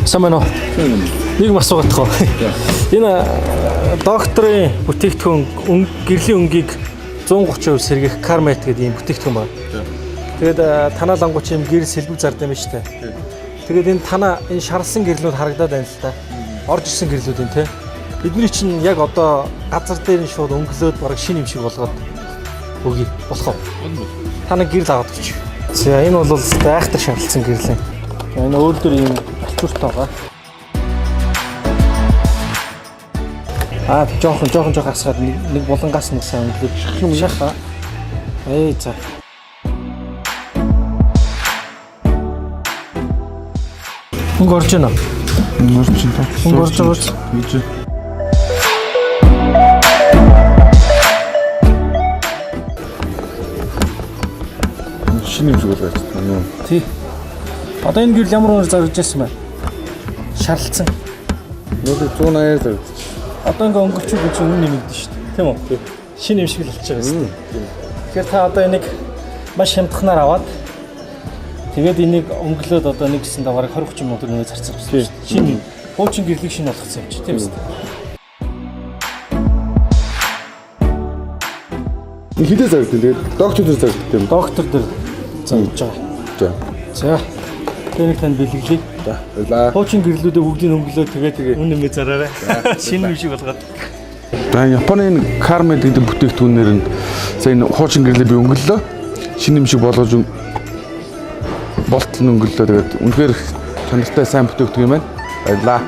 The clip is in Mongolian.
Самано. Нэг юм асуугаад тахоо. Энэ докторийн бүтээгдэхүүн гэрлийн өнгийг 130% сэргийх Carmet гэдэг юм бүтээгдэхүүн байна. Тэгээд танаа лангууч юм гэрэл сэлбэг зардаг юм шүү дээ. Тэгээд энэ танаа энэ шарлсан гэрлүүд харагдаад байна л да. Орж ирсэн гэрлүүд энэ те. Бидний чинь яг одоо газар дээр нь шууд өнгөлөөд бараг шинэ юм шиг болгоод өгье. Болох уу? Та нэг гэрэл аваад өгч. За энэ бол айхтар шарлсан гэрэл. Энэ өөр дөр юм ачууртай байгаа. Жоохон асгаад нэг булангаас нэг сайн өнгөлөд юм шаха. За. Өнгө орж байна. Өнгө орж байгаа. Шинэ юм шиг болоод байна. Тий. Одоо энэ гэрэл ямар үнээр зарж ирсэн бэ? Шарлцсан. Нөөд 180-аар зарж. Одоо ингээ өнгөрчүүд үгүй үнэ нэмэгдэн шүү дээ. Тийм үү? Шинэ юм шиг л болчихж байгаа юм. Тэгэхээр та одоо энийг маш хямдханаар аваад тэгээд энийг өнгөлөөд одоо нэг гэсэндээ бараг 20-30 минут нөө зарцсан шүү дээ. Шинэ хуучин гэрлийг шинэ болгосон юм чи тийм үү? Нэг хідээ зарж байна. Тэгээд доктор дээр зарж байна. Доктор дээр зарж байгаа. За. Тэнийг тань бэлгэлээ. За. Хуучин гэрлүүдээ бүгдийг өнгөлөөд тэгээд үнэ нэмээ зараарай. Шинэ юм шиг болгоод. За Японы энэ Carmet гэдэг бүтээгдэхүүнээр нь сая энэ хуучин гэрлээ би өнгөллөө. Шинэ юм шиг болгож болтол нь өнгөллөө. Тэгээд үнэхээр чанартай сайн бүтээгдэхүүн юм байна. Баярлалаа.